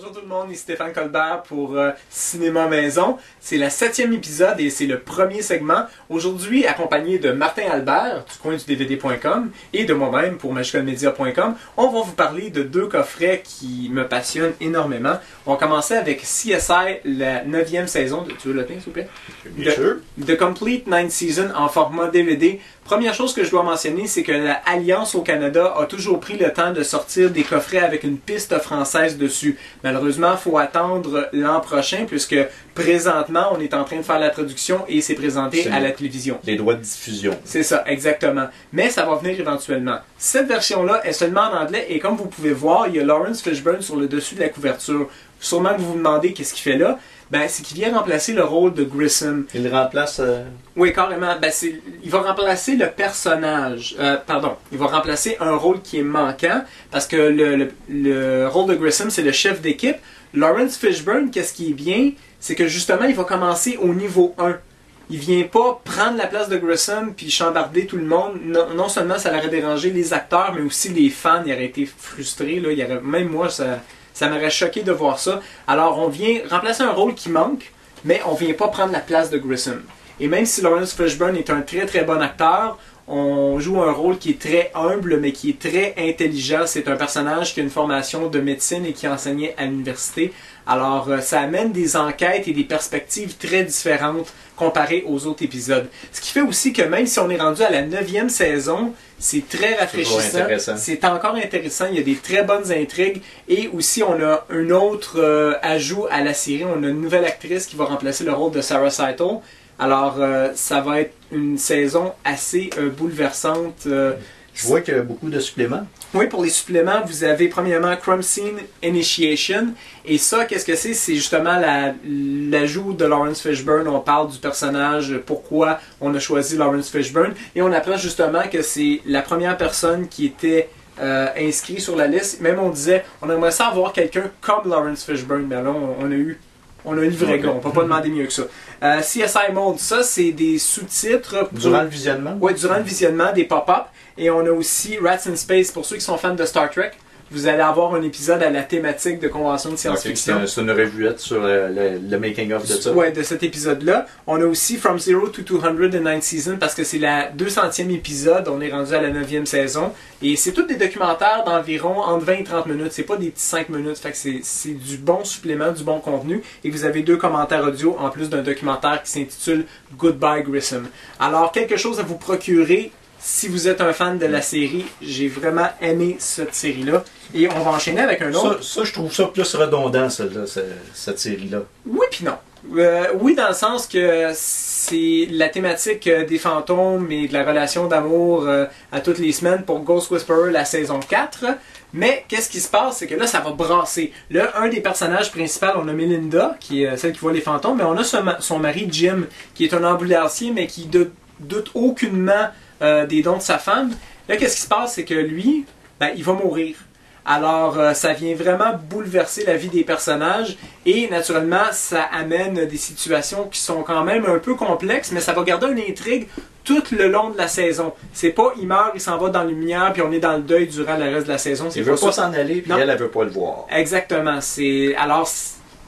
Bonjour tout le monde, ici Stéphane Colbert pour Cinéma Maison. C'est le 7e épisode et c'est le premier segment. Aujourd'hui, accompagné de Martin Albert du coin du DVD.com et de moi-même pour magicalmedia.com, on va vous parler de deux coffrets qui me passionnent énormément. On va commencer avec CSI, la 9e saison. Tu veux le tenir, s'il vous plaît? Bien sûr. The Complete 9th Season en format DVD. Première chose que je dois mentionner, c'est que l'Alliance au Canada a toujours pris le temps de sortir des coffrets avec une piste française dessus. Malheureusement, il faut attendre l'an prochain puisque présentement, on est en train de faire la traduction et c'est présenté à la télévision. Les droits de diffusion. C'est ça, exactement. Mais ça va venir éventuellement. Cette version-là est seulement en anglais et comme vous pouvez voir, il y a Lawrence Fishburne sur le dessus de la couverture. Sûrement que vous vous demandez qu'est-ce qu'il fait là. Ben, c'est qu'il vient remplacer le rôle de Grissom. Il remplace... Oui, carrément. Ben, il va remplacer le personnage. Il va remplacer un rôle qui est manquant parce que le rôle de Grissom, c'est le chef d'équipe. Lawrence Fishburne, qu'est-ce qui est bien, c'est que justement, il va commencer au niveau 1. Il vient pas prendre la place de Grissom puis chambarder tout le monde. Non seulement ça l'aurait dérangé les acteurs, mais aussi les fans. Ils auraient été frustrés. Là. Même moi, ça m'aurait choqué de voir ça. Alors, on vient remplacer un rôle qui manque, mais on vient pas prendre la place de Grissom. Et même si Lawrence Fishburne est un très très bon acteur, on joue un rôle qui est très humble, mais qui est très intelligent. C'est un personnage qui a une formation de médecine et qui enseignait à l'université. Alors, ça amène des enquêtes et des perspectives très différentes comparées aux autres épisodes. Ce qui fait aussi que même si on est rendu à la 9e saison, c'est très rafraîchissant. C'est encore intéressant. Il y a des très bonnes intrigues. Et aussi, on a un autre ajout à la série. On a une nouvelle actrice qui va remplacer le rôle de Sarah Seitel. Alors, ça va être une saison assez bouleversante. Je vois qu'il y a beaucoup de suppléments. Oui, pour les suppléments, vous avez premièrement Crime Scene Initiation. Et ça, qu'est-ce que c'est? C'est justement l'ajout de Lawrence Fishburne. On parle du personnage, pourquoi on a choisi Lawrence Fishburne. Et on apprend justement que c'est la première personne qui était inscrite sur la liste. Même on disait, on aimerait ça avoir quelqu'un comme Lawrence Fishburne. Mais là, on a eu le vrai gars, on ne peut pas demander mieux que ça. CSI Mode, ça c'est des sous-titres. Durant le visionnement? Oui, durant le visionnement, des pop-up. Et on a aussi Rats in Space, pour ceux qui sont fans de Star Trek. Vous allez avoir un épisode à la thématique de convention de science-fiction. C'est une revuette sur le making-of de ça. Oui, de cet épisode-là. On a aussi From Zero to 209th Season, parce que c'est la 200e épisode. On est rendu à la 9e saison. Et c'est tous des documentaires d'environ entre 20 et 30 minutes. C'est pas des petits 5 minutes. Fait que c'est du bon supplément, du bon contenu. Et vous avez 2 commentaires audio en plus d'un documentaire qui s'intitule Goodbye Grissom. Alors, quelque chose à vous procurer. Si vous êtes un fan de la série, j'ai vraiment aimé cette série-là. Et on va enchaîner avec un autre. Ça je trouve ça plus redondant, cette série-là. Oui puis non. Oui, dans le sens que c'est la thématique des fantômes et de la relation d'amour à toutes les semaines pour Ghost Whisperer, la saison 4. Mais qu'est-ce qui se passe, c'est que là, ça va brasser. Là, un des personnages principaux, on a Melinda, qui est celle qui voit les fantômes, mais on a son mari Jim, qui est un ambulancier, mais qui doute aucunement des dons de sa femme. Là, qu'est-ce qui se passe, c'est que lui, il va mourir. Alors, ça vient vraiment bouleverser la vie des personnages et naturellement, ça amène des situations qui sont quand même un peu complexes, mais ça va garder une intrigue tout le long de la saison. C'est pas, il meurt, il s'en va dans la lumière, puis on est dans le deuil durant le reste de la saison. Il veut pas s'en aller, puis elle veut pas le voir. Exactement. Alors,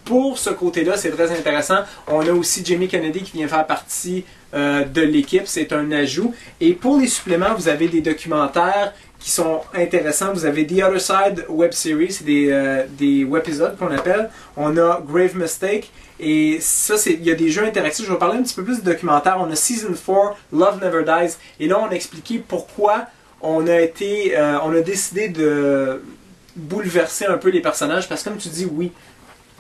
pour ce côté-là, c'est très intéressant. On a aussi Jamie Kennedy qui vient faire partie de l'équipe. C'est un ajout. Et pour les suppléments, vous avez des documentaires qui sont intéressants. Vous avez The Other Side Web Series, c'est des webisodes qu'on appelle. On a Grave Mistake. Et ça, il y a des jeux interactifs. Je vais parler un petit peu plus de documentaires. On a Season 4, Love Never Dies. Et là, on a expliqué pourquoi on a décidé de bouleverser un peu les personnages. Parce que comme tu dis, oui,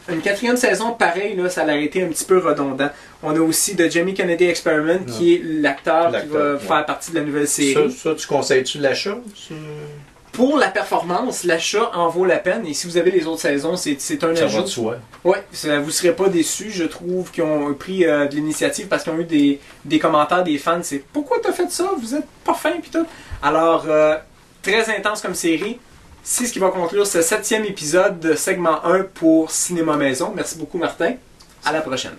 une 4e saison, pareil, là, ça a été un petit peu redondant. On a aussi The Jamie Kennedy Experiment, qui est l'acteur qui va faire partie de la nouvelle série. Ça tu conseilles-tu l'achat? Pour la performance, l'achat en vaut la peine. Et si vous avez les autres saisons, c'est un ajout. Ça va de soi. Oui, vous ne serez pas déçus. Je trouve qu'ils ont pris de l'initiative parce qu'ils ont eu des commentaires des fans. C'est « Pourquoi tu as fait ça? Vous êtes pas fin? » puis tout. Alors, très intense comme série. C'est ce qui va conclure ce 7e épisode de segment 1 pour Cinéma Maison. Merci beaucoup, Martin. À la prochaine.